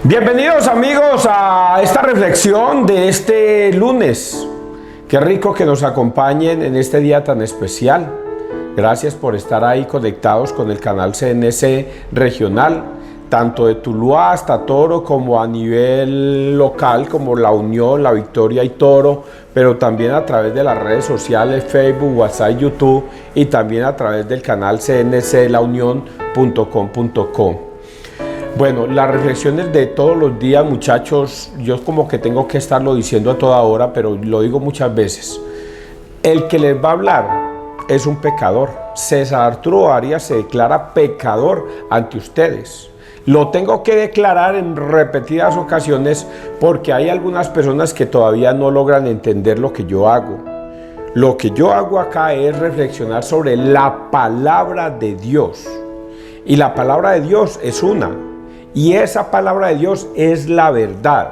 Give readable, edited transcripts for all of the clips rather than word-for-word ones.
Bienvenidos amigos a esta reflexión de este lunes. Qué rico que nos acompañen en este día tan especial. Gracias por estar ahí conectados con el canal CNC regional, tanto de Tuluá hasta Toro como a nivel local como La Unión, La Victoria y Toro, pero también a través de las redes sociales, Facebook, WhatsApp, YouTube y también a través del canal cnclaunion.com.co. Bueno, las reflexiones de todos los días, muchachos, yo como que tengo que estarlo diciendo a toda hora, pero lo digo muchas veces. El que les va a hablar es un pecador. César Arturo Arias se declara pecador ante ustedes. Lo tengo que declarar en repetidas ocasiones porque hay algunas personas que todavía no logran entender lo que yo hago. Lo que yo hago acá es reflexionar sobre la palabra de Dios. Y la palabra de Dios es una. Y esa palabra de Dios es la verdad.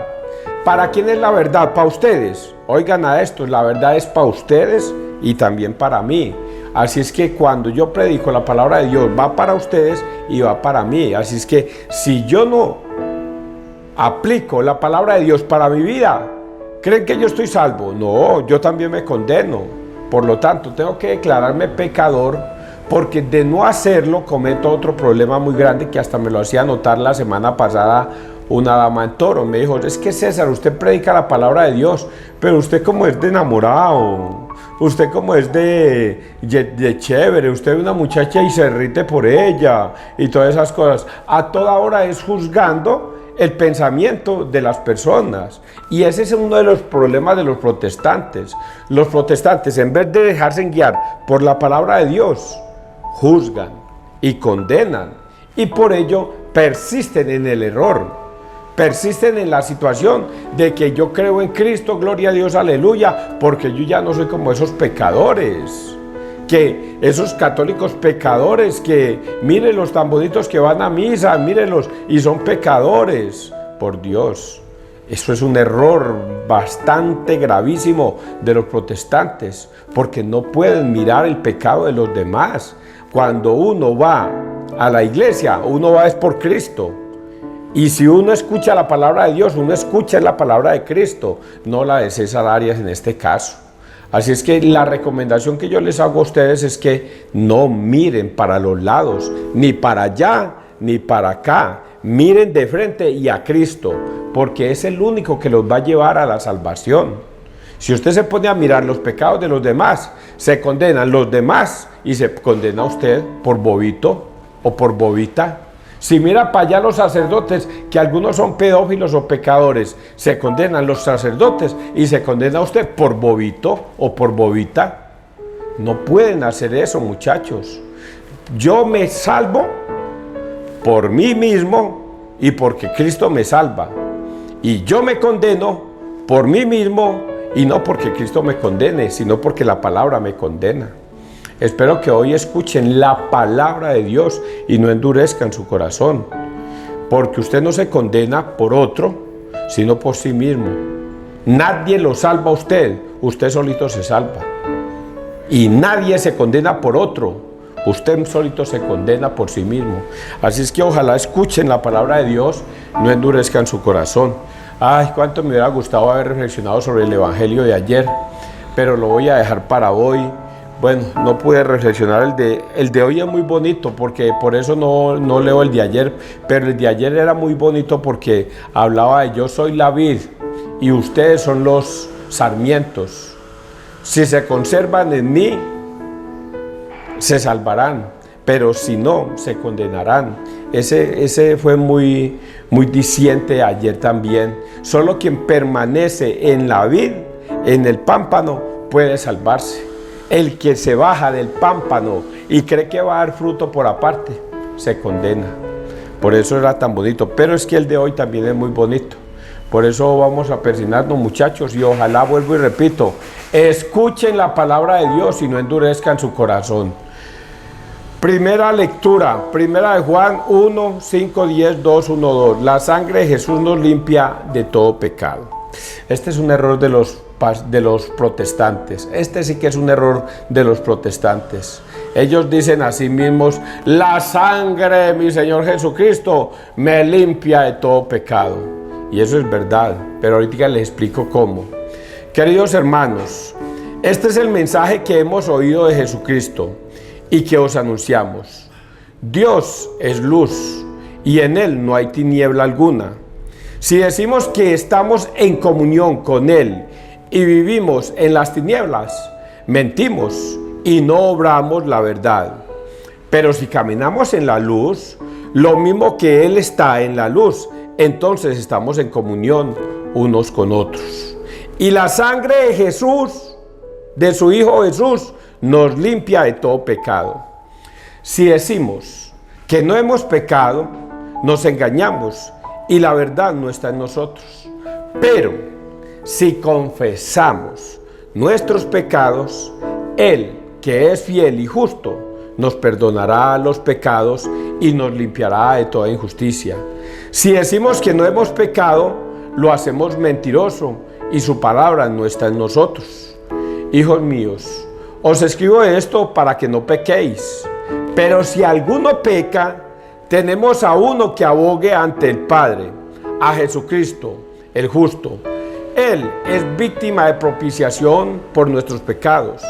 ¿Para quién es la verdad? Para ustedes. Oigan a esto, la verdad es para ustedes y también para mí. Así es que cuando yo predico la palabra de Dios va para ustedes y va para mí. Así es que si yo no aplico la palabra de Dios para mi vida, ¿creen que yo estoy salvo? No, yo también me condeno. Por lo tanto, tengo que declararme pecador, porque de no hacerlo cometo otro problema muy grande que hasta me lo hacía notar la semana pasada una dama en Toro. Me dijo, es que César, usted predica la palabra de Dios, pero usted como es de enamorado, usted como es de chévere, usted es una muchacha y se derrite por ella y todas esas cosas. A toda hora es juzgando el pensamiento de las personas. Y ese es uno de los problemas de los protestantes. Los protestantes, en vez de dejarse guiar por la palabra de Dios, juzgan y condenan, y por ello persisten en el error, persisten en la situación de que yo creo en Cristo, gloria a Dios, aleluya, porque yo ya no soy como esos pecadores, que esos católicos pecadores que mírenlos tan bonitos que van a misa, mírenlos y son pecadores. Por Dios, eso es un error bastante gravísimo de los protestantes, porque no pueden mirar el pecado de los demás. Cuando uno va a la iglesia, uno va es por Cristo. Y si uno escucha la palabra de Dios, uno escucha la palabra de Cristo, no la de César Arias en este caso. Así es que la recomendación que yo les hago a ustedes es que no miren para los lados, ni para allá, ni para acá. Miren de frente y a Cristo, porque es el único que los va a llevar a la salvación. Si usted se pone a mirar los pecados de los demás, se condenan los demás y se condena a usted por bobito o por bobita. Si mira para allá los sacerdotes, que algunos son pedófilos o pecadores, se condenan los sacerdotes y se condena a usted por bobito o por bobita. No pueden hacer eso, muchachos. Yo me salvo por mí mismo y porque Cristo me salva. Y yo me condeno por mí mismo y no porque Cristo me condene, sino porque la palabra me condena. Espero que hoy escuchen la palabra de Dios y no endurezcan su corazón, porque usted no se condena por otro, sino por sí mismo. Nadie lo salva a usted, usted solito se salva. Y nadie se condena por otro, usted solito se condena por sí mismo. Así es que ojalá escuchen la palabra de Dios, no endurezcan su corazón. Ay, cuánto me hubiera gustado haber reflexionado sobre el evangelio de ayer, pero lo voy a dejar para hoy. Bueno, no pude reflexionar, el de hoy es muy bonito, porque por eso no leo el de ayer, pero el de ayer era muy bonito porque hablaba de yo soy la vid y ustedes son los sarmientos. Si se conservan en mí, se salvarán, pero si no, se condenarán. Ese fue muy diciente ayer también. Solo quien permanece en la vid, en el pámpano, puede salvarse. El que se baja del pámpano y cree que va a dar fruto por aparte, se condena. Por eso era tan bonito. Pero es que el de hoy también es muy bonito. Por eso vamos a persignarnos, muchachos, y ojalá, vuelvo y repito, escuchen la palabra de Dios y no endurezcan su corazón. Primera lectura, primera de Juan 1, 5, 10, 2, 1, 2. La sangre de Jesús nos limpia de todo pecado. Este es un error de los protestantes. Este sí que es un error de los protestantes. Ellos dicen a sí mismos: la sangre de mi Señor Jesucristo me limpia de todo pecado. Y eso es verdad, pero ahorita les explico cómo. Queridos hermanos, este es el mensaje que hemos oído de Jesucristo y que os anunciamos. Dios es luz y en Él no hay tiniebla alguna. Si decimos que estamos en comunión con Él y vivimos en las tinieblas, mentimos y no obramos la verdad. Pero si caminamos en la luz, lo mismo que Él está en la luz, entonces estamos en comunión unos con otros. Y la sangre de Jesús, de su Hijo Jesús, nos limpia de todo pecado. Si decimos que no hemos pecado, nos engañamos y la verdad no está en nosotros. Pero si confesamos nuestros pecados, Él, que es fiel y justo, nos perdonará los pecados y nos limpiará de toda injusticia. Si decimos que no hemos pecado, lo hacemos mentiroso y su palabra no está en nosotros. Hijos míos, os escribo esto para que no pequéis. Pero si alguno peca, tenemos a uno que abogue ante el Padre, a Jesucristo, el justo. Él es víctima de propiciación por nuestros pecados,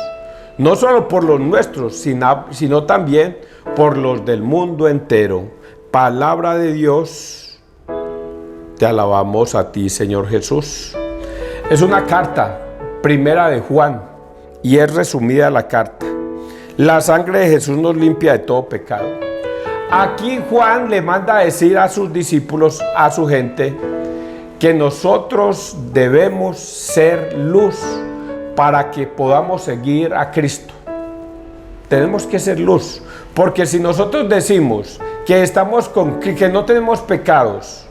no solo por los nuestros, sino también por los del mundo entero. Palabra de Dios, te alabamos a ti, Señor Jesús. Es una carta, primera de Juan, y es resumida la carta. La sangre de Jesús nos limpia de todo pecado. Aquí Juan le manda a decir a sus discípulos, a su gente, que nosotros debemos ser luz para que podamos seguir a Cristo. Tenemos que ser luz, porque si nosotros decimos que que no tenemos pecados,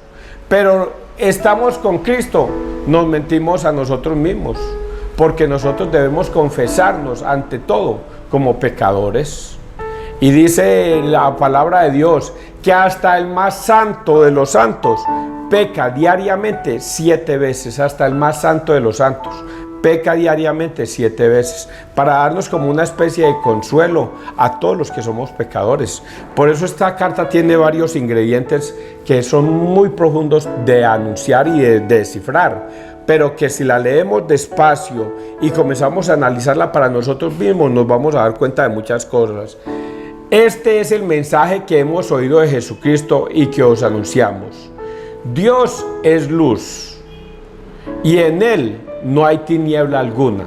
pero estamos con Cristo, nos mentimos a nosotros mismos, porque nosotros debemos confesarnos ante todo como pecadores. Y dice la palabra de Dios que hasta el más santo de los santos peca diariamente 7 veces, hasta el más santo de los santos peca diariamente 7 veces, para darnos como una especie de consuelo a todos los que somos pecadores. Por eso esta carta tiene varios ingredientes que son muy profundos de anunciar y de descifrar, pero que si la leemos despacio y comenzamos a analizarla para nosotros mismos, nos vamos a dar cuenta de muchas cosas. Este es el mensaje que hemos oído de Jesucristo y que os anunciamos. Dios es luz y en Él no hay tiniebla alguna.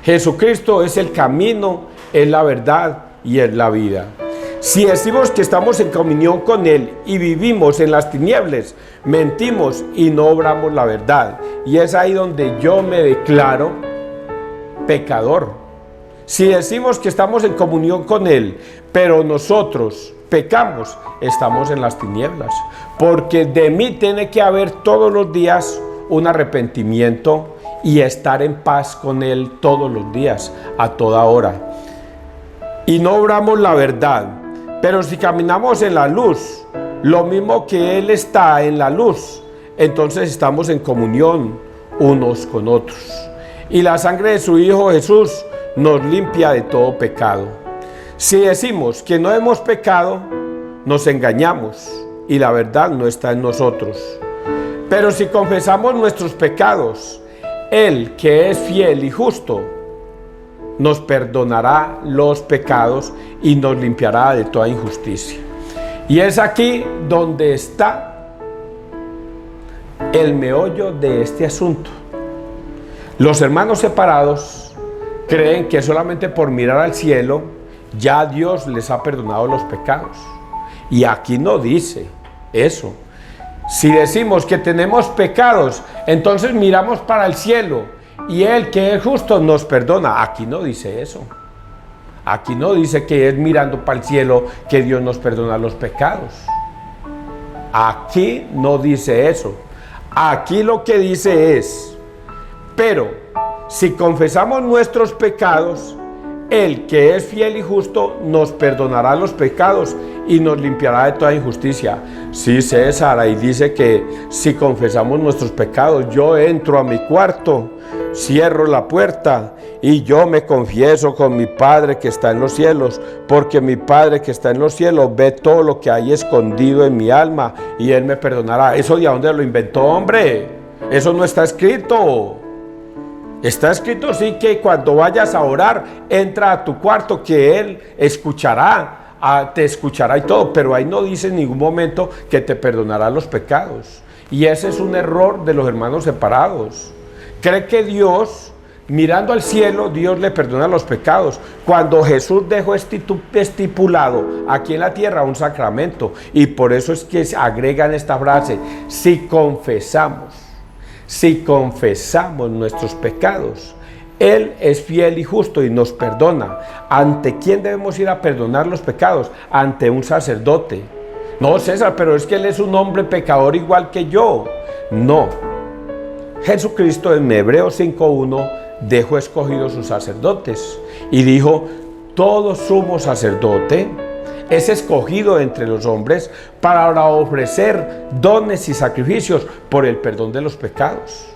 Jesucristo es el camino, es la verdad y es la vida. Si decimos que estamos en comunión con Él y vivimos en las tinieblas, mentimos y no obramos la verdad. Y es ahí donde yo me declaro pecador. Si decimos que estamos en comunión con Él, pero nosotros pecamos, estamos en las tinieblas. Porque de mí tiene que haber todos los días un arrepentimiento y estar en paz con Él todos los días, a toda hora. Y no obramos la verdad. Pero si caminamos en la luz, lo mismo que Él está en la luz, entonces estamos en comunión unos con otros. Y la sangre de su Hijo Jesús nos limpia de todo pecado. Si decimos que no hemos pecado, nos engañamos y la verdad no está en nosotros. Pero si confesamos nuestros pecados, Él, que es fiel y justo, nos perdonará los pecados y nos limpiará de toda injusticia. Y es aquí donde está el meollo de este asunto. Los hermanos separados creen que solamente por mirar al cielo ya Dios les ha perdonado los pecados. Y aquí no dice eso. Si decimos que tenemos pecados, entonces miramos para el cielo y Él, que es justo, nos perdona. Aquí no dice eso. Aquí no dice que es mirando para el cielo que Dios nos perdona los pecados. Aquí no dice eso. Aquí lo que dice es: pero si confesamos nuestros pecados, Él, que es fiel y justo, nos perdonará los pecados y nos limpiará de toda injusticia. Sí, César, ahí dice que si confesamos nuestros pecados, yo entro a mi cuarto, cierro la puerta y yo me confieso con mi Padre que está en los cielos, porque mi Padre que está en los cielos ve todo lo que hay escondido en mi alma y Él me perdonará. ¿Eso de dónde lo inventó, hombre? Eso no está escrito. Está escrito sí que cuando vayas a orar, entra a tu cuarto que Él escuchará, te escuchará y todo, pero ahí no dice en ningún momento que te perdonará los pecados. Y ese es un error de los hermanos separados. Cree que Dios, mirando al cielo, Dios le perdona los pecados, cuando Jesús dejó estipulado aquí en la tierra un sacramento. Y por eso es que agregan esta frase: si confesamos nuestros pecados, Él es fiel y justo y nos perdona. ¿Ante quién debemos ir a perdonar los pecados? Ante un sacerdote. No, César, pero es que Él es un hombre pecador igual que yo. No. Jesucristo en Hebreos 5:1 dejó escogidos sus sacerdotes y dijo: todo sumo sacerdote es escogido entre los hombres para ofrecer dones y sacrificios por el perdón de los pecados.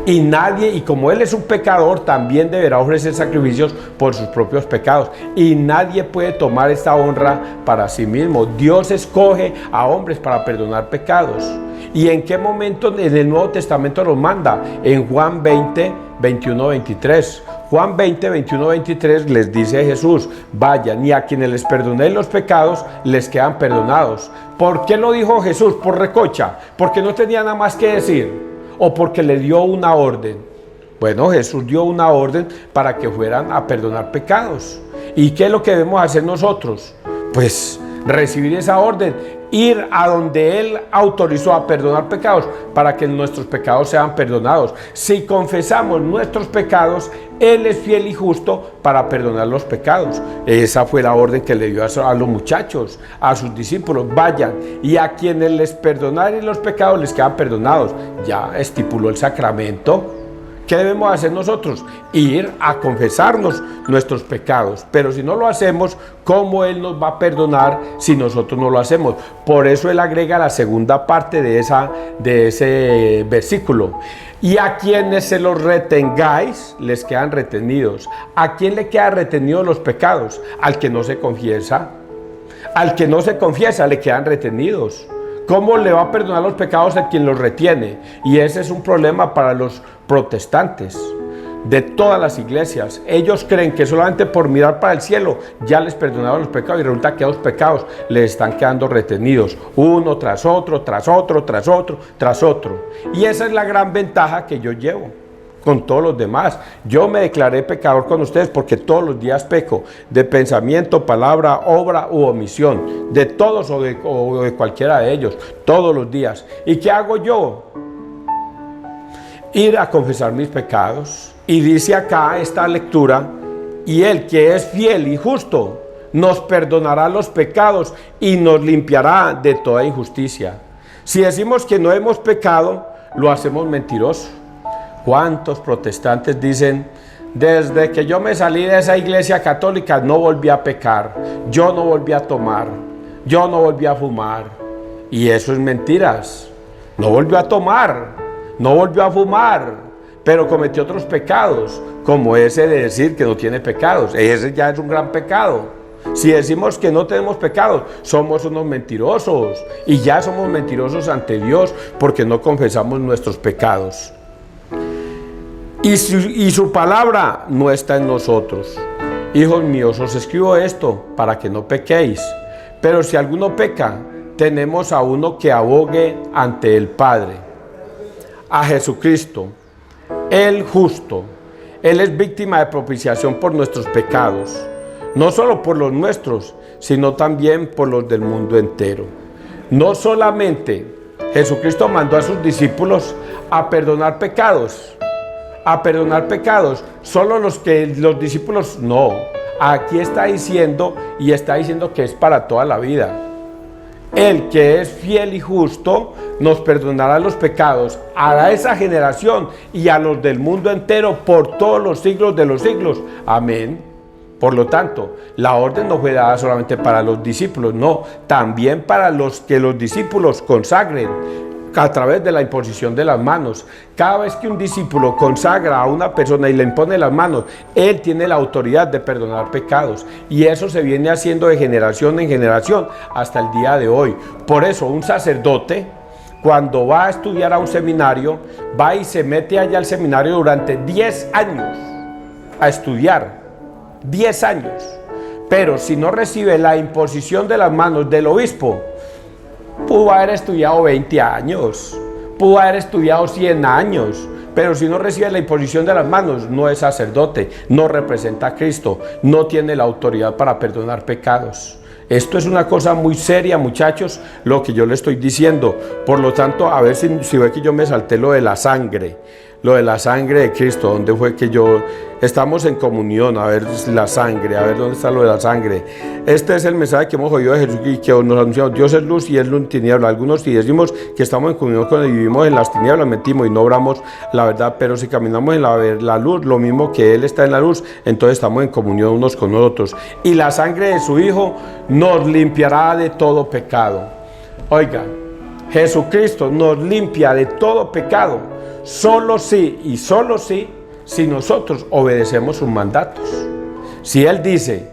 Y nadie, y como Él es un pecador, también deberá ofrecer sacrificios por sus propios pecados. Y nadie puede tomar esta honra para sí mismo. Dios escoge a hombres para perdonar pecados. ¿Y en qué momento en el Nuevo Testamento los manda? En Juan 20, 21, 23. Juan 20, 21, 23 les dice Jesús: vayan y a quienes les perdonéis los pecados, les quedan perdonados. ¿Por qué lo dijo Jesús? Por recocha, porque no tenía nada más que decir, o porque le dio una orden. Bueno, Jesús dio una orden para que fueran a perdonar pecados. ¿Y qué es lo que debemos hacer nosotros? Pues recibir esa orden, ir a donde Él autorizó a perdonar pecados para que nuestros pecados sean perdonados. Si confesamos nuestros pecados, Él es fiel y justo para perdonar los pecados. Esa fue la orden que le dio a los muchachos, a sus discípulos: vayan y a quienes les perdonaren los pecados les quedan perdonados. Ya estipuló el sacramento. ¿Qué debemos hacer nosotros? Ir a confesarnos nuestros pecados. Pero si no lo hacemos, ¿cómo Él nos va a perdonar si nosotros no lo hacemos? Por eso Él agrega la segunda parte de ese versículo: y a quienes se los retengáis, les quedan retenidos. ¿A quién le quedan retenidos los pecados? Al que no se confiesa. Al que no se confiesa le quedan retenidos. ¿Cómo le va a perdonar los pecados a quien los retiene? Y ese es un problema para los protestantes de todas las iglesias. Ellos creen que solamente por mirar para el cielo ya les perdonaron los pecados, y resulta que los pecados les están quedando retenidos, uno tras otro, tras otro, tras otro, tras otro. Y esa es la gran ventaja que yo llevo con todos los demás. Yo me declaré pecador con ustedes porque todos los días peco, de pensamiento, palabra, obra u omisión, de todos o de cualquiera de ellos, todos los días. ¿Y qué hago yo? Ir a confesar mis pecados. Y dice acá esta lectura: y Él que es fiel y justo nos perdonará los pecados y nos limpiará de toda injusticia. Si decimos que no hemos pecado, lo hacemos mentiroso. ¿Cuántos protestantes dicen: desde que yo me salí de esa iglesia católica no volví a pecar, yo no volví a tomar, yo no volví a fumar? Y eso es mentiras. No volvió a tomar, no volvió a fumar, pero cometió otros pecados, como ese de decir que no tiene pecados. Ese ya es un gran pecado. Si decimos que no tenemos pecados, somos unos mentirosos, y ya somos mentirosos ante Dios porque no confesamos nuestros pecados. Y su palabra no está en nosotros. Hijos míos, os escribo esto para que no pequéis. Pero si alguno peca, tenemos a uno que abogue ante el Padre, a Jesucristo, el justo. Él es víctima de propiciación por nuestros pecados, no solo por los nuestros, sino también por los del mundo entero. No solamente Jesucristo mandó a sus discípulos a perdonar pecados, solo los discípulos no. Aquí está diciendo, y está diciendo que es para toda la vida. El que es fiel y justo nos perdonará los pecados a esa generación y a los del mundo entero por todos los siglos de los siglos. Amén. Por lo tanto, la orden no fue dada solamente para los discípulos, no, también para los que los discípulos consagren a través de la imposición de las manos. Cada vez que un discípulo consagra a una persona y le impone las manos, él tiene la autoridad de perdonar pecados, y eso se viene haciendo de generación en generación hasta el día de hoy. Por eso un sacerdote, cuando va a estudiar a un seminario, va y se mete allá al seminario durante 10 años a estudiar, 10 años, pero si no recibe la imposición de las manos del obispo, pudo haber estudiado 20 años, pudo haber estudiado 100 años, pero si no recibe la imposición de las manos, no es sacerdote, no representa a Cristo, no tiene la autoridad para perdonar pecados. Esto es una cosa muy seria, muchachos, lo que yo le estoy diciendo. Por lo tanto, a ver si ve que yo me salté lo de la sangre de Cristo. ¿Dónde fue que yo? Estamos en comunión, a ver la sangre, a ver dónde está lo de la sangre. Este es el mensaje que hemos oído de Jesús y que nos anunciamos: Dios es luz y es luz en tinieblas. Algunos, si decimos que estamos en comunión con Él y vivimos en las tinieblas, mentimos y no obramos la verdad. Pero si caminamos en la luz, lo mismo que Él está en la luz, entonces estamos en comunión unos con otros. Y la sangre de su Hijo nos limpiará de todo pecado. Oiga, Jesucristo nos limpia de todo pecado, solo sí y solo sí, si nosotros obedecemos sus mandatos. Si Él dice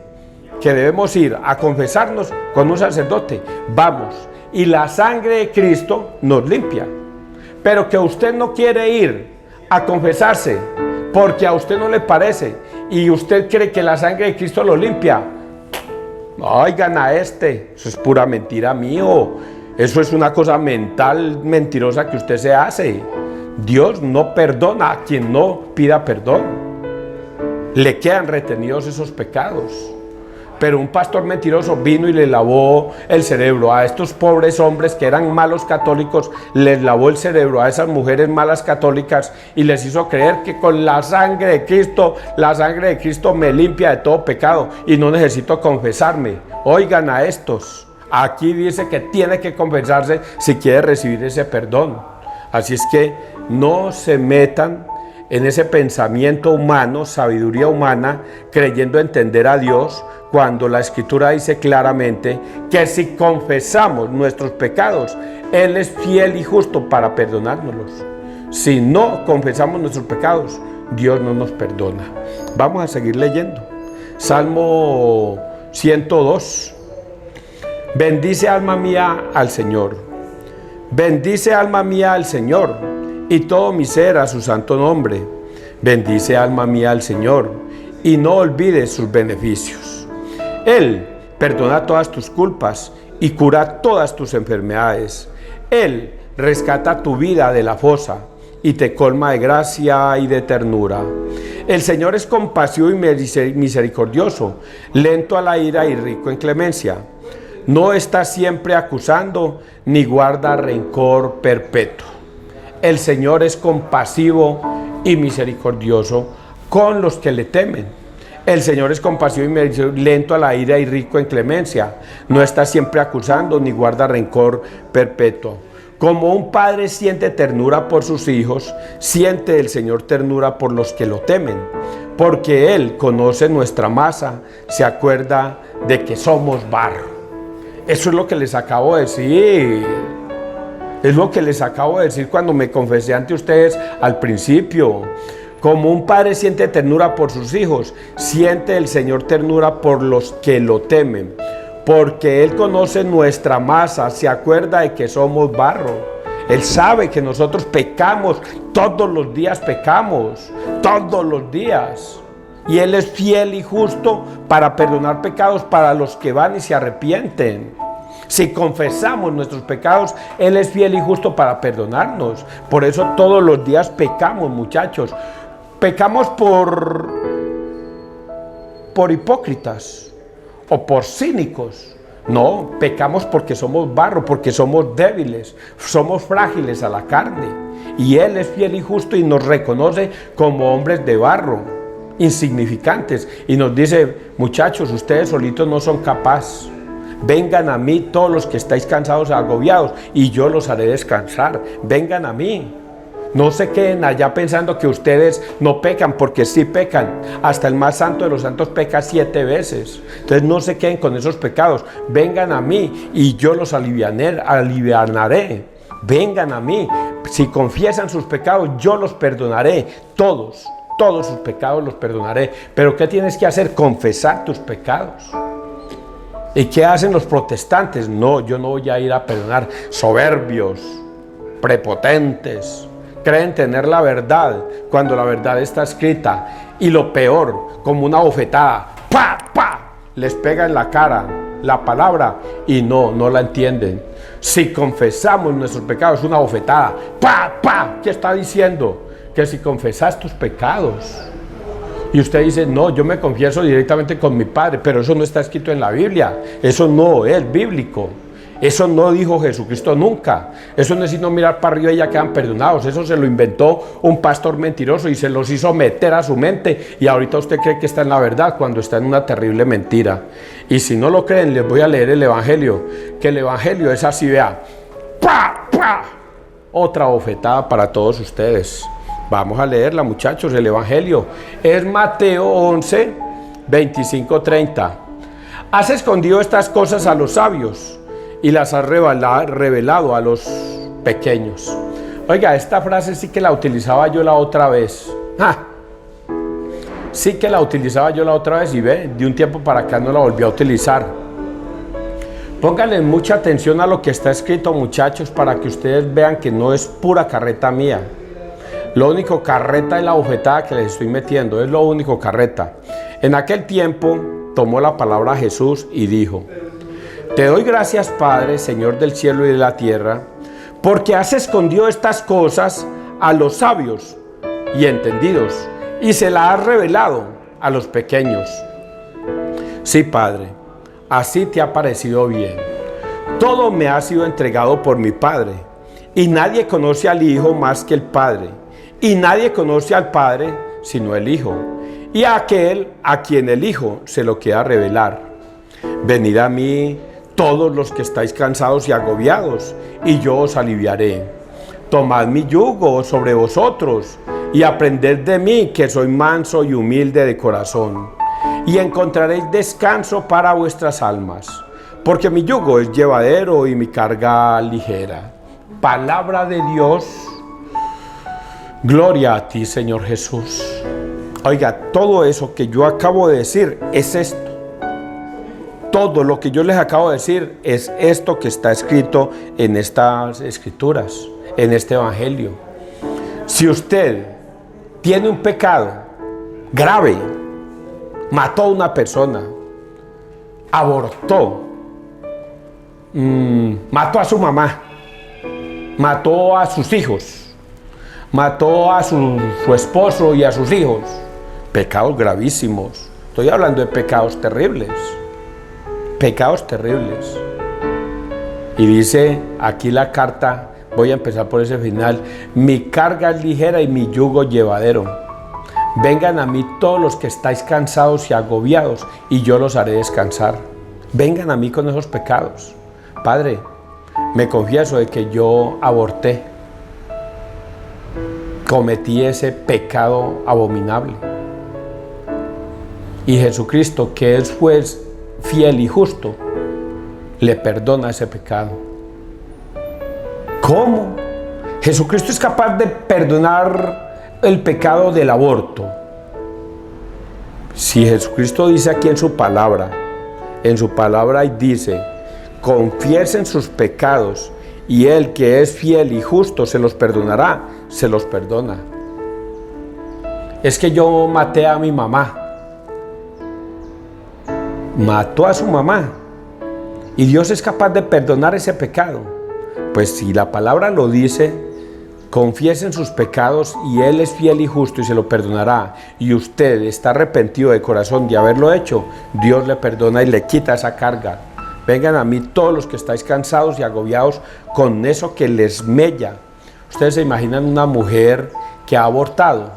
que debemos ir a confesarnos con un sacerdote, vamos, y la sangre de Cristo nos limpia. Pero que usted no quiere ir a confesarse porque a usted no le parece y usted cree que la sangre de Cristo lo limpia, oigan a eso es pura mentira mío. Eso es una cosa mental mentirosa que usted se hace. Dios no perdona a quien no pida perdón. Le quedan retenidos esos pecados. Pero un pastor mentiroso vino y le lavó el cerebro a estos pobres hombres que eran malos católicos, les lavó el cerebro a esas mujeres malas católicas y les hizo creer que con la sangre de Cristo me limpia de todo pecado y no necesito confesarme. Oigan a estos. Aquí dice que tiene que confesarse si quiere recibir ese perdón. Así es que no se metan en ese pensamiento humano, sabiduría humana, creyendo entender a Dios, cuando la Escritura dice claramente que si confesamos nuestros pecados, Él es fiel y justo para perdonárnoslos. Si no confesamos nuestros pecados, Dios no nos perdona. Vamos a seguir leyendo. Salmo 102. Bendice alma mía al Señor. Bendice alma mía al Señor, y todo mi ser a su santo nombre. Bendice alma mía al Señor, y no olvides sus beneficios. Él perdona todas tus culpas y cura todas tus enfermedades. Él rescata tu vida de la fosa y te colma de gracia y de ternura. El Señor es compasivo y misericordioso, lento a la ira y rico en clemencia. No está siempre acusando, ni guarda rencor perpetuo. El Señor es compasivo y misericordioso con los que le temen. El Señor es compasivo y lento a la ira y rico en clemencia. No está siempre acusando, ni guarda rencor perpetuo. Como un padre siente ternura por sus hijos, siente el Señor ternura por los que lo temen. Porque Él conoce nuestra masa, se acuerda de que somos barro. Eso es lo que les acabo de decir. Es lo que les acabo de decir cuando me confesé ante ustedes al principio. Como un padre siente ternura por sus hijos, siente el Señor ternura por los que lo temen. Porque Él conoce nuestra masa, se acuerda de que somos barro. Él sabe que nosotros pecamos, todos los días pecamos, todos los días. Y Él es fiel y justo para perdonar pecados para los que van y se arrepienten. Si confesamos nuestros pecados, Él es fiel y justo para perdonarnos. Por eso todos los días pecamos, muchachos. Pecamos por hipócritas o por cínicos. No, pecamos porque somos barro, porque somos débiles, somos frágiles a la carne. Y Él es fiel y justo y nos reconoce como hombres de barro, insignificantes, y nos dice: muchachos, ustedes solitos no son capaces. Vengan a mí todos los que estáis cansados y agobiados, y yo los haré descansar. Vengan a mí. No se queden allá pensando que ustedes no pecan, porque sí pecan. Hasta el más santo de los santos peca 7 veces. Entonces no se queden con esos pecados. Vengan a mí y yo los alivianaré. Vengan a mí. Si confiesan sus pecados, yo los perdonaré. Todos sus pecados los perdonaré. Pero ¿qué tienes que hacer? Confesar tus pecados. ¿Y qué hacen los protestantes? No, yo no voy a ir a perdonar. Soberbios, prepotentes, creen tener la verdad cuando la verdad está escrita. Y lo peor, como una bofetada, ¡pa, pa!, les pega en la cara la palabra y no la entienden. Si confesamos nuestros pecados, una bofetada, ¡pa, pa! ¿Qué está diciendo? Que si confesas tus pecados. Y usted dice, no, yo me confieso directamente con mi Padre, pero eso no está escrito en la Biblia. Eso no es bíblico. Eso no dijo Jesucristo nunca. Eso no es sino mirar para arriba y ya quedan perdonados. Eso se lo inventó un pastor mentiroso y se los hizo meter a su mente. Y ahorita usted cree que está en la verdad cuando está en una terrible mentira. Y si no lo creen, les voy a leer el Evangelio. Que el Evangelio es así, vea. ¡Pah, pah! Otra bofetada para todos ustedes. Vamos a leerla, muchachos. El Evangelio es Mateo 11, 25, 30. Has escondido estas cosas a los sabios y las has revelado a los pequeños. Oiga, esta frase sí que la utilizaba yo la otra vez. Sí que la utilizaba yo la otra vez y ve, de un tiempo para acá no la volví a utilizar. Pónganle mucha atención a lo que está escrito, muchachos, para que ustedes vean que no es pura carreta mía. Lo único carreta es la bofetada que les estoy metiendo, es lo único carreta. En aquel tiempo tomó la palabra Jesús y dijo: Te doy gracias, Padre, Señor del cielo y de la tierra, porque has escondido estas cosas a los sabios y entendidos, y se las has revelado a los pequeños. Sí, Padre, así te ha parecido bien. Todo me ha sido entregado por mi Padre, y nadie conoce al Hijo más que el Padre, y nadie conoce al Padre sino el Hijo, y a aquel a quien el Hijo se lo quiera revelar. Venid a mí todos los que estáis cansados y agobiados, y yo os aliviaré. Tomad mi yugo sobre vosotros, y aprended de mí, que soy manso y humilde de corazón, y encontraréis descanso para vuestras almas, porque mi yugo es llevadero y mi carga ligera. Palabra de Dios. Gloria a ti, Señor Jesús. Oiga, todo eso que yo acabo de decir es esto. Todo lo que yo les acabo de decir es esto que está escrito en estas escrituras, en este Evangelio. Si usted tiene un pecado grave, mató a una persona, abortó, mató a su mamá, mató a sus hijos, mató a su esposo y a sus hijos, pecados gravísimos. Estoy hablando de pecados terribles. Pecados terribles. Y dice aquí la carta, voy a empezar por ese final: mi carga es ligera y mi yugo llevadero. Vengan a mí todos los que estáis cansados y agobiados, y yo los haré descansar. Vengan a mí con esos pecados. Padre, me confieso de que yo aborté, cometí ese pecado abominable, y Jesucristo, que es juez fiel y justo, le perdona ese pecado. ¿Cómo? Jesucristo es capaz de perdonar el pecado del aborto. Si Jesucristo dice aquí en su palabra y dice: confiesen sus pecados y Él, que es fiel y justo, se los perdonará, se los perdona. Es que yo maté a mi mamá. Mató a su mamá y Dios es capaz de perdonar ese pecado. Pues si la palabra lo dice, confiesen sus pecados y Él es fiel y justo y se lo perdonará, y usted está arrepentido de corazón de haberlo hecho, Dios le perdona y le quita esa carga. Vengan a mí todos los que estáis cansados y agobiados con eso que les mella. Ustedes se imaginan una mujer que ha abortado.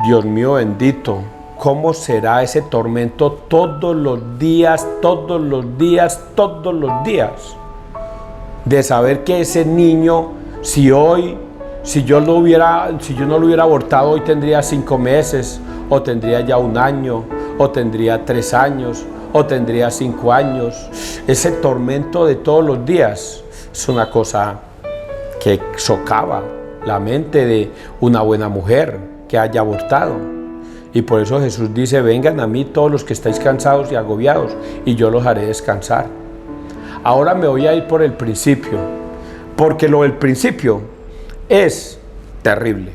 Dios mío bendito, ¿cómo será ese tormento todos los días, todos los días, todos los días? De saber que ese niño, si yo no lo hubiera abortado, hoy tendría 5 meses, o tendría ya 1 año, o tendría 3 años, o tendría 5 años. Ese tormento de todos los días es una cosa que socava la mente de una buena mujer que haya abortado. Y por eso Jesús dice: vengan a mí todos los que estáis cansados y agobiados, y yo los haré descansar. Ahora me voy a ir por el principio, porque lo del principio es terrible.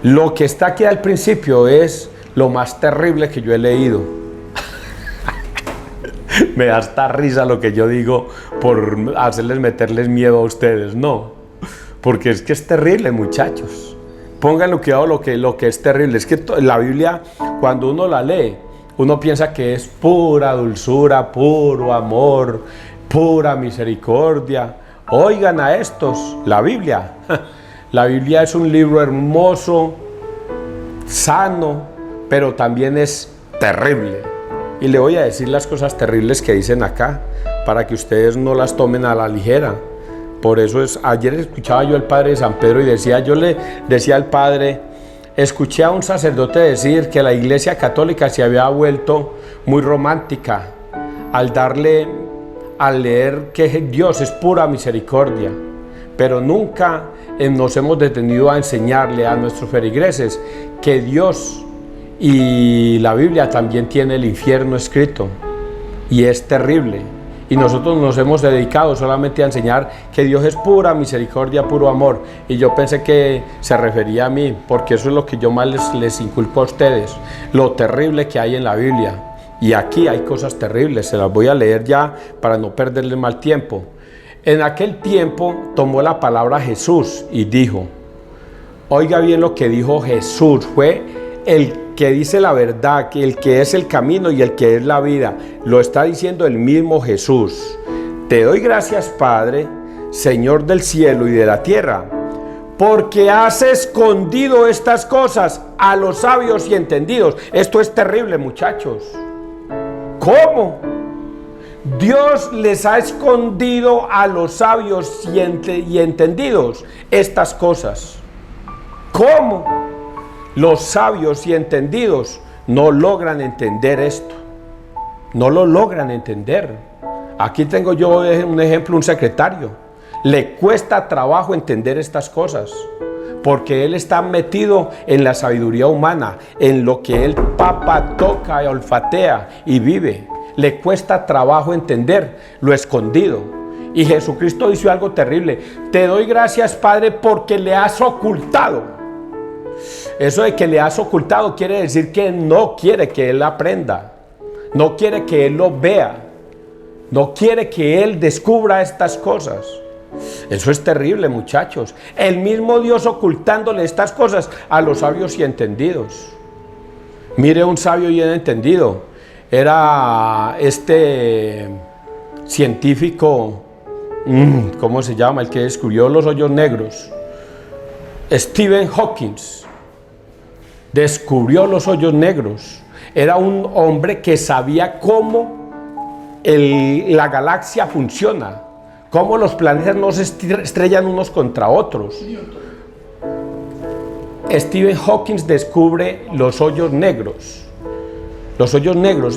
Lo que está aquí al principio es lo más terrible que yo he leído. Me da hasta risa lo que yo digo por meterles miedo a ustedes, no. Porque es que es terrible, muchachos. Pónganle cuidado lo que es terrible. Es que la Biblia, cuando uno la lee, uno piensa que es pura dulzura, puro amor, pura misericordia. Oigan a estos, la Biblia. La Biblia es un libro hermoso, sano, pero también es terrible. Y le voy a decir las cosas terribles que dicen acá, para que ustedes no las tomen a la ligera. Por eso ayer escuchaba yo al padre de San Pedro y yo le decía al padre, escuché a un sacerdote decir que la Iglesia Católica se había vuelto muy romántica al leer que Dios es pura misericordia, pero nunca nos hemos detenido a enseñarle a nuestros feligreses que Dios y la Biblia también tiene el infierno escrito y es terrible. Y nosotros nos hemos dedicado solamente a enseñar que Dios es pura misericordia, puro amor. Y yo pensé que se refería a mí, porque eso es lo que yo más les inculco a ustedes, lo terrible que hay en la Biblia. Y aquí hay cosas terribles, se las voy a leer ya para no perderles mal tiempo. En aquel tiempo tomó la palabra Jesús y dijo, oiga bien lo que dijo Jesús, fue el que dice la verdad, el que es el camino y el que es la vida. Lo está diciendo el mismo Jesús. Te doy gracias, Padre, Señor del cielo y de la tierra, porque has escondido estas cosas a los sabios y entendidos. Esto es terrible, muchachos. ¿Cómo? Dios les ha escondido a los sabios y entendidos estas cosas. ¿Cómo? Los sabios y entendidos no logran entender esto. No lo logran entender. Aquí tengo yo un ejemplo, un secretario. Le cuesta trabajo entender estas cosas, porque él está metido en la sabiduría humana, en lo que él papa, toca, olfatea y vive. Le cuesta trabajo entender lo escondido. Y Jesucristo hizo algo terrible. Te doy gracias, Padre, porque le has ocultado. Eso de que le has ocultado quiere decir que no quiere que él aprenda, no quiere que él lo vea, no quiere que él descubra estas cosas. Eso es terrible, muchachos. El mismo Dios ocultándole estas cosas a los sabios y entendidos. Mire, un sabio y entendido era este científico, ¿cómo se llama? El que descubrió los hoyos negros. Stephen Hawking descubrió los hoyos negros. Era un hombre que sabía cómo la galaxia funciona, cómo los planetas no se estrellan unos contra otros. Stephen Hawking descubre los hoyos negros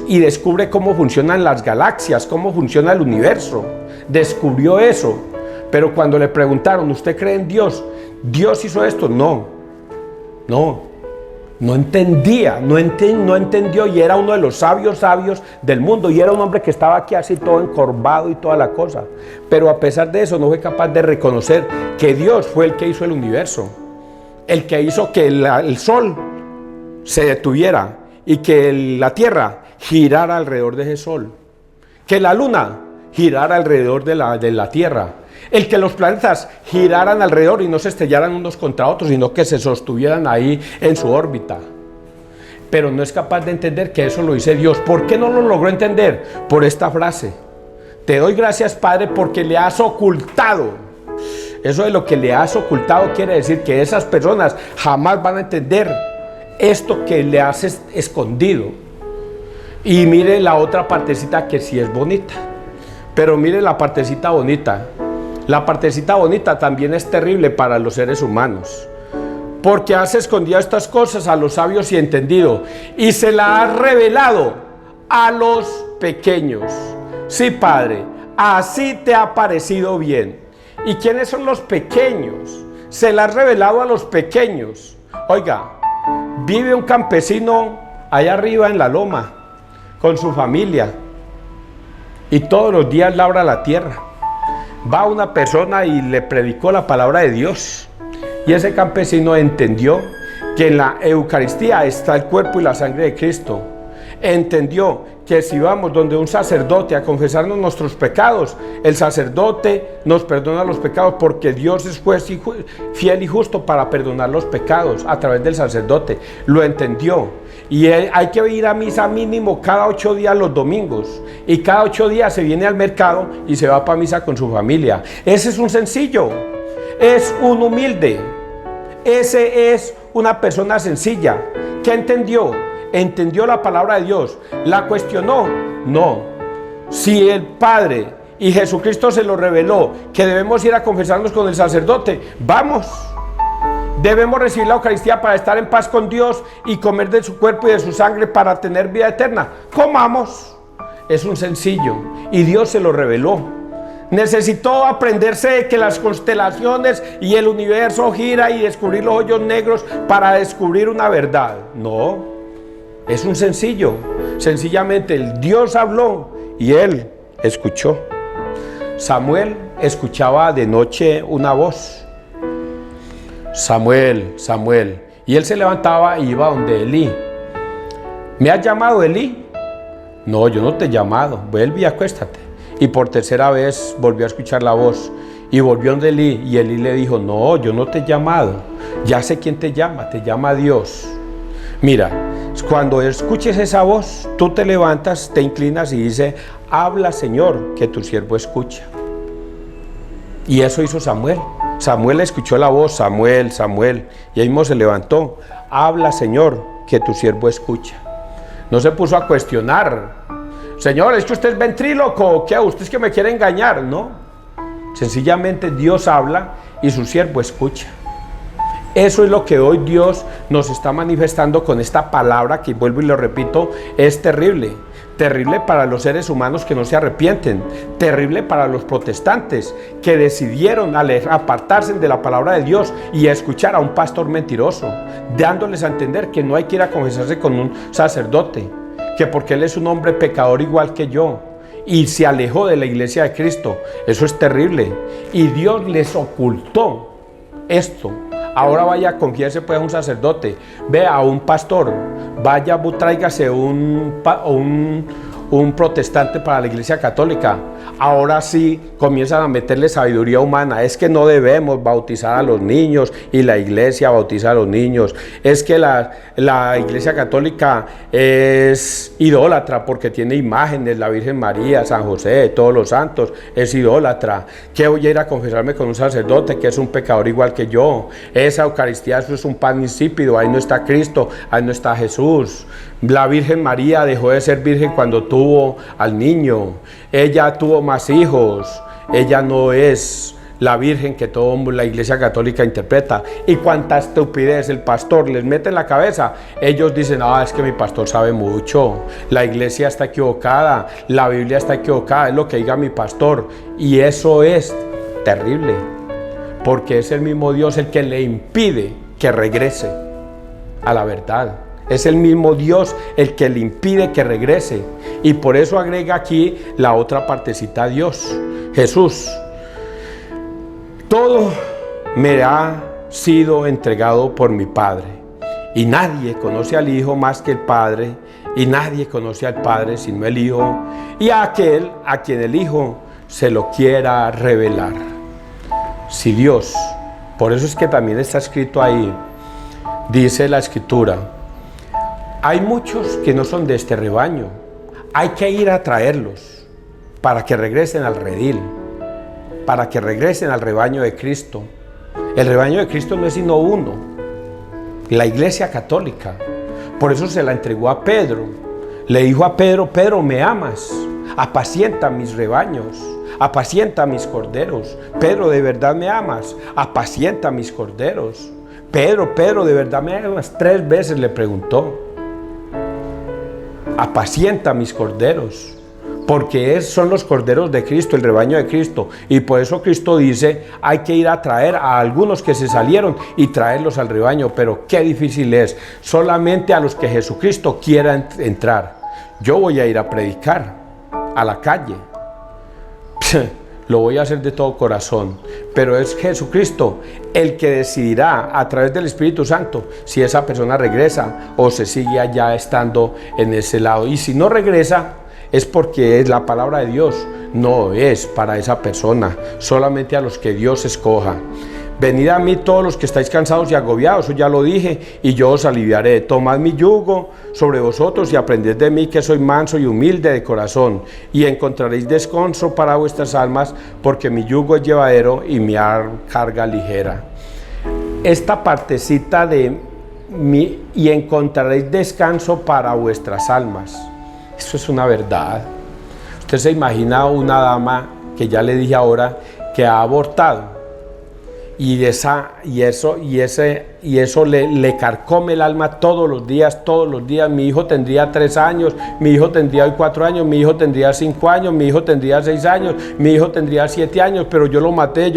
y descubre cómo funcionan las galaxias, cómo funciona el universo. Descubrió eso, pero cuando le preguntaron, ¿usted cree en Dios? ¿Dios hizo esto? No entendía, no entendió, y era uno de los sabios del mundo, y era un hombre que estaba aquí así todo encorvado y toda la cosa, pero a pesar de eso no fue capaz de reconocer que Dios fue el que hizo el universo, el que hizo que el sol se detuviera y que la tierra girara alrededor de ese sol, que la luna girara alrededor de la tierra, el que los planetas giraran alrededor y no se estrellaran unos contra otros, sino que se sostuvieran ahí en su órbita. Pero no es capaz de entender que eso lo hizo Dios. ¿Por qué no lo logró entender? Por esta frase: te doy gracias, Padre, porque le has ocultado. Eso de lo que le has ocultado quiere decir que esas personas jamás van a entender esto que le has escondido. Y mire la otra partecita que sí es bonita, pero mire la partecita bonita. La partecita bonita también es terrible para los seres humanos, porque has escondido estas cosas a los sabios y entendidos, y se las has revelado a los pequeños. Sí, Padre, así te ha parecido bien. ¿Y quiénes son los pequeños? Se la has revelado a los pequeños. Oiga, vive un campesino allá arriba en la loma con su familia y todos los días labra la tierra. Va una persona y le predicó la palabra de Dios, y ese campesino entendió que en la Eucaristía está el cuerpo y la sangre de Cristo. Entendió que si vamos donde un sacerdote a confesarnos nuestros pecados, el sacerdote nos perdona los pecados, porque Dios es juez y fiel y justo para perdonar los pecados a través del sacerdote. Lo entendió, y hay que ir a misa mínimo cada 8 días los domingos, y cada 8 días se viene al mercado y se va para misa con su familia. Ese es un sencillo, es un humilde, ese es una persona sencilla que entendió la palabra de Dios. ¿La cuestionó? No. Si el Padre y Jesucristo se lo reveló, que debemos ir a confesarnos con el sacerdote, vamos. Debemos recibir la Eucaristía para estar en paz con Dios y comer de su cuerpo y de su sangre para tener vida eterna. Comamos. Es un sencillo, y Dios se lo reveló. Necesitó aprenderse que las constelaciones y el universo gira y descubrir los hoyos negros para descubrir una verdad. No, es un sencillo. Sencillamente el Dios habló y él escuchó. Samuel escuchaba de noche una voz: Samuel, Samuel. Y él se levantaba y iba donde Elí. ¿Me has llamado, Elí? No, yo no te he llamado, vuelve y acuéstate. Y por tercera vez volvió a escuchar la voz, y volvió donde Elí, y Elí le dijo: no, yo no te he llamado, ya sé quién te llama Dios. Mira, cuando escuches esa voz, tú te levantas, te inclinas y dices: habla, Señor, que tu siervo escucha. Y eso hizo Samuel. Samuel escuchó la voz: Samuel, Samuel, y ahí mismo se levantó: habla, Señor, que tu siervo escucha. No se puso a cuestionar: Señor, ¿es que usted es ventríloco? ¿Qué? ¿Usted es que me quiere engañar? No. Sencillamente Dios habla y su siervo escucha. Eso es lo que hoy Dios nos está manifestando con esta palabra, que vuelvo y lo repito, es terrible. Terrible para los seres humanos que no se arrepienten. Terrible para los protestantes que decidieron apartarse de la palabra de Dios y escuchar a un pastor mentiroso, dándoles a entender que no hay que ir a confesarse con un sacerdote, que porque él es un hombre pecador igual que yo, y se alejó de la iglesia de Cristo. Eso es terrible, y Dios les ocultó esto. Ahora vaya, confiese pues a un sacerdote, vea a un pastor, vaya, tráigase un protestante para la iglesia católica. Ahora sí comienzan a meterle sabiduría humana: es que no debemos bautizar a los niños, y la iglesia bautiza a los niños. Es que la iglesia católica es idólatra porque tiene imágenes, la Virgen María, San José, todos los santos, es idólatra. ¿Qué voy a ir a confesarme con un sacerdote que es un pecador igual que yo? Esa Eucaristía, eso es un pan insípido, ahí no está Cristo, ahí no está Jesús. La Virgen María dejó de ser virgen cuando tuvo al niño. Ella tuvo más hijos. Ella no es la virgen que toda la iglesia católica interpreta. Y cuánta estupidez el pastor les mete en la cabeza. Ellos dicen: es que mi pastor sabe mucho, la iglesia está equivocada, la Biblia está equivocada, es lo que diga mi pastor. Y eso es terrible, porque es el mismo Dios el que le impide que regrese a la verdad. Es el mismo Dios el que le impide que regrese. Y por eso agrega aquí la otra partecita a Dios. Jesús: todo me ha sido entregado por mi Padre, y nadie conoce al Hijo más que el Padre, y nadie conoce al Padre sino el Hijo, y a aquel a quien el Hijo se lo quiera revelar. Si Dios, por eso es que también está escrito ahí, dice la Escritura: hay muchos que no son de este rebaño, hay que ir a traerlos para que regresen al redil, para que regresen al rebaño de Cristo. El rebaño de Cristo no es sino uno, la iglesia católica. Por eso se la entregó a Pedro. Le dijo a Pedro: Pedro, ¿me amas? Apacienta mis rebaños, apacienta mis corderos. Pedro, ¿de verdad me amas? Apacienta mis corderos. Pedro, ¿de verdad me amas? 3 veces le preguntó: apacienta mis corderos. porque son los corderos de Cristo, el rebaño de Cristo. Y por eso Cristo dice, hay que ir a traer a algunos que se salieron y traerlos al rebaño. Pero qué difícil es, solamente a los que Jesucristo quiera entrar. Yo voy a ir a predicar a la calle. Lo voy a hacer de todo corazón, pero es Jesucristo el que decidirá a través del Espíritu Santo si esa persona regresa o se sigue allá estando en ese lado. Y si no regresa, es porque la palabra de Dios no es para esa persona, solamente a los que Dios escoja. Venid a mí todos los que estáis cansados y agobiados, eso ya lo dije, y yo os aliviaré. Tomad mi yugo sobre vosotros y aprended de mí, que soy manso y humilde de corazón, y encontraréis descanso para vuestras almas, porque mi yugo es llevadero y mi carga ligera. Esta partecita de y encontraréis descanso para vuestras almas, eso es una verdad. Usted se imagina una dama, que ya le dije ahora, que ha abortado, y eso le carcome el alma todos los días. Mi hijo tendría 3 años, mi hijo tendría hoy 4 años, mi hijo tendría 5 años, mi hijo tendría 6 años, mi hijo tendría 7 años, pero yo lo maté.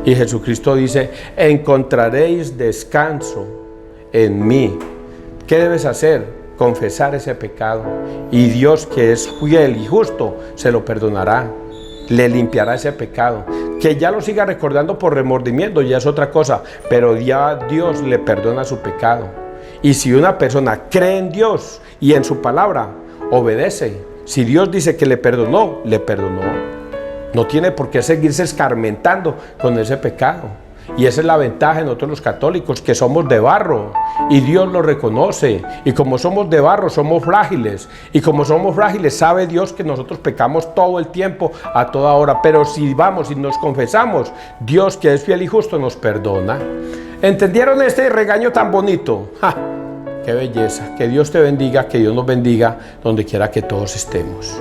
Y Jesucristo dice, encontraréis descanso en mí. ¿Qué debes hacer? Confesar ese pecado, y Dios, que es fiel y justo, se lo perdonará, le limpiará ese pecado. Que ya lo siga recordando por remordimiento ya es otra cosa, pero ya Dios le perdona su pecado. Y si una persona cree en Dios y en su palabra, obedece. Si Dios dice que le perdonó, le perdonó. No tiene por qué seguirse escarmentando con ese pecado. Y esa es la ventaja de nosotros los católicos, que somos de barro y Dios lo reconoce. Y como somos de barro, somos frágiles. Y como somos frágiles, sabe Dios que nosotros pecamos todo el tiempo, a toda hora. Pero si vamos y nos confesamos, Dios, que es fiel y justo, nos perdona. ¿Entendieron este regaño tan bonito? ¡Ja! ¡Qué belleza! Que Dios te bendiga, que Dios nos bendiga donde quiera que todos estemos.